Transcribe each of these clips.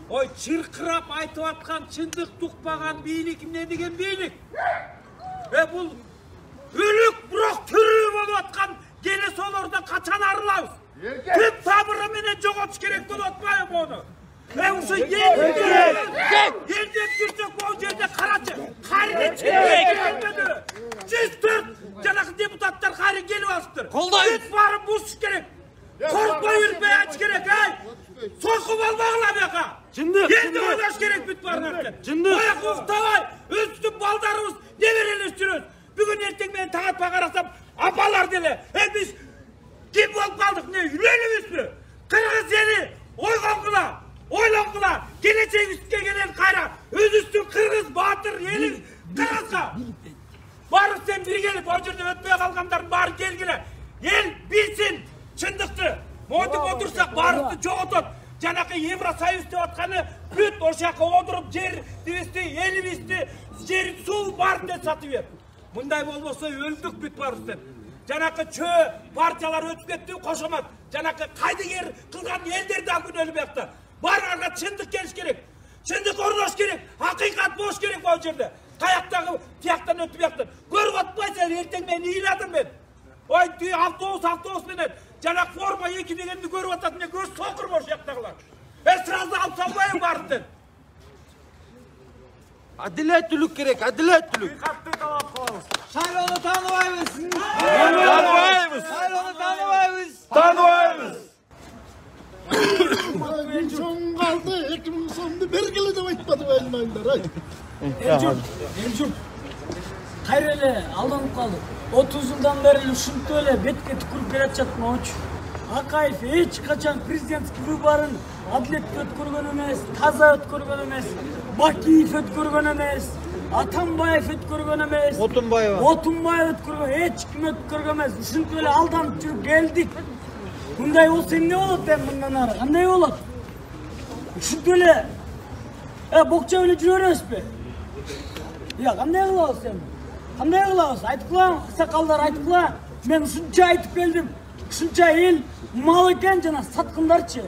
Ой, çırkırap айтып atkan, çındık tukpagan beylik ne degen beylik? Бұл өлік бұрақ түрі болып атқан gene sol orada kaçan arılауыз. Tüm tabırı mene жоғатыш керек болып atmayım onu. Осы елден жүрсек бұл жерде қарачы. Қарыны çinге gelmedi. 104 жаңағы депутаттар қары келіп алыптыр. Бүт барып бұлсыз керек. Korkma yürütmeye aç gerek ay. Sokup almağına beka. Енді ойлаш керек бүт барын аркен. Oyak uğtavay. Üstün baldarımız ne veriliştiriyoruz. Bugün ertek ben taatma karasam apalar dele. Biz kim olup kaldık ne? Yüreğimiz mi? Kırgız yeri oylanğıla. Geleceğin üstüne gelen kayra. Öz üstün Kırgız, Batır, Yelin, Kırgız'a. Barış sen biri gelip o жерде ötmeye kalganların bari gelgile. El bilsin çındıktı. Modip otursak barışты жоғотот. Жанакы Евросоюз деп атканы бүт ошака отуруп жер дебести, элибизди, жер суу бар деп сатып берди. Мындай болбосо өлдүк бүт барыбыз деп. Жанакы чөө партиялар өтүп кетти, кошомат. Жанакы кайдыгер кылган элдер да күнөөлүү буякта. Баарга чындык келиш керек. Чындык орнош керек. Акыйкат болуш керек бул жерде. Каяктагы тияктан өтүп буяктан. Көрүп атпайсың, эртең мен ыйладым мен. Ой, автобус менен жана форма 2 дегенди көрүп атат, мен көз соқыр бош жактагылар. Сразу алып салбайым бардын. Адилеттүүлүк керек, адилеттүүлүк. Катты талап кылабыз. Шайлоону тааныбайбыз. Шайлоону тааныбайбыз. Тааныбайбыз. Soň kaldı, 2000 so'mni bergili deb aytmadi baylanlar. Elcuk. Kayrele aldanıp kaldık. 30 yıldan beri ушинтип эле бетке түкүрүп келатчат моочу. Акаев эч качан президенттик выборун адилеттүү өткөргөн эмес, таза өткөргөн эмес, Бакиев өткөргөн эмес, Атамбаев өткөргөн эмес, Отунбаев өткөргөн, эч ким өткөргөн эмес. Ушинтип эле алданып жүрүп келдик. Мындай болсо эмне болот эми мындан ары? Кандай болот? Ушинтип эле бокчап эле жүрө беребизби? Кандай кылабыз эми? Kандай kılabız? Aytıp kılam, sakallar aytıp kılam. Men uşuncha aytıp geldim. Uşuncha el mal eken jana satkındarчы.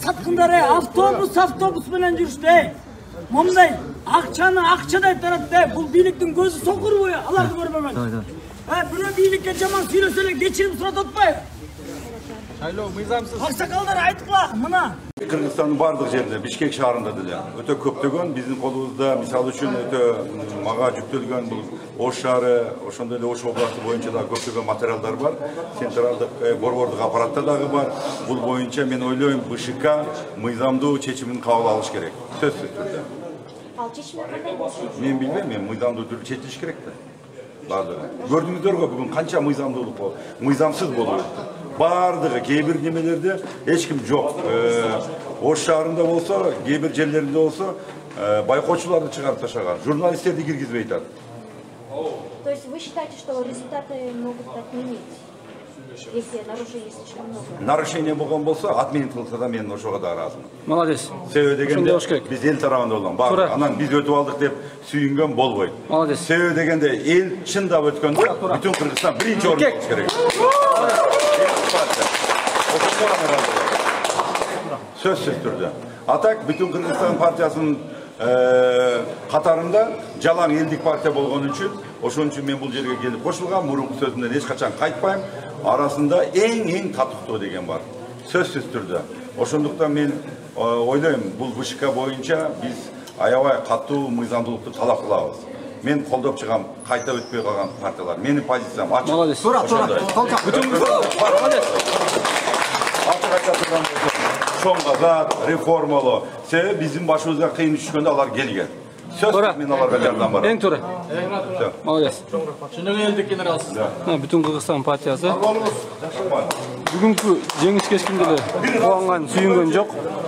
Satkınдар avtobus менен жүрүштү. Момундай акчаны акчадай таратты. Бул бийликтин көзү сокур бою, аларды көрбөмөн. Бирөө бийликке жаман сүйлөсө эле кечирим сурап атпайбы? Шайлоо мыйзамсыз. Аксакалдар aytıp кыла, мына. Kırgızстан'ın bardıq жерде, Бишкек шаарында деле өтө көптөгөн биздин колубузда мисалы үчүн өтө мага жүктөлгөн бул Ош шаары, ошондой эле Ош областы боюнча да көптөгөн материалдар бар. Централдык борбордук аппаратта дагы бар. Бул боюнча мен ойлойм БШК мыйзамдуу чечимин кабыл алыш керек. Сөзсүз түрдө. Ал чечими кандай болсун? Мен билбейм, мен мыйзамдуу түрдө чечилиш керек да. Бардыгы. Көрдүңүздөргө бүгүн канча мыйзамдуулук болду, мыйзамсыз болуп өттү. Бардыгы кээ бир немелерде эч ким жок. Ош шаарында болсо, кээ бир жерлеринде болсо, байкоочуларды чыгарып ташаган, журналисттерди киргизбей атат. То есть вы считаете, что результаты могут отменить, если нарушений слишком много? Нарушение болгон болсо, отменить кылса да мен ошого да ыраазымын. Молодец. Себеби дегенде биз эл тарабында болгон. Бар, анан биз өтүп алдык деп сүйүнгөн болбойт. Молодец. Себеби дегенде эл чындап өткөндө бүтүн Кыргызстан биринчи орунда болуш керек. Сөзсүз түрдө. Атак бүтүн Кыргызстан партиясынын катарында жалаң элдик партия болгон үчүн, ошон үчүн мен бул жерге келип кошулгам, мурунку сөзүмдөн эч качан кайтпайм. Арасында эң катыктуу деген бар. Сөзсүз түрдө. Ошондуктан мен ойлойм, бул БШК боюнча биз аябай катуу мыйзамдуулукту талап кылабыз. Мен колдоп чыгам, кайта өтпөй калган партиялар. Менин позициям ачык. Молодец. Тура. Чоң казат, реформалоо. Себеби биздин башыбызга кыйын түшкөндө алар келген. Сөз мен аларга жардам барам. Эң туура. Молодец. Чыныгы элдик генералсыз. Бүтүн Кыргызстан партиясы бүгүнкү жеңиш кечкинде эле кубанган, сүйүнгөн жок.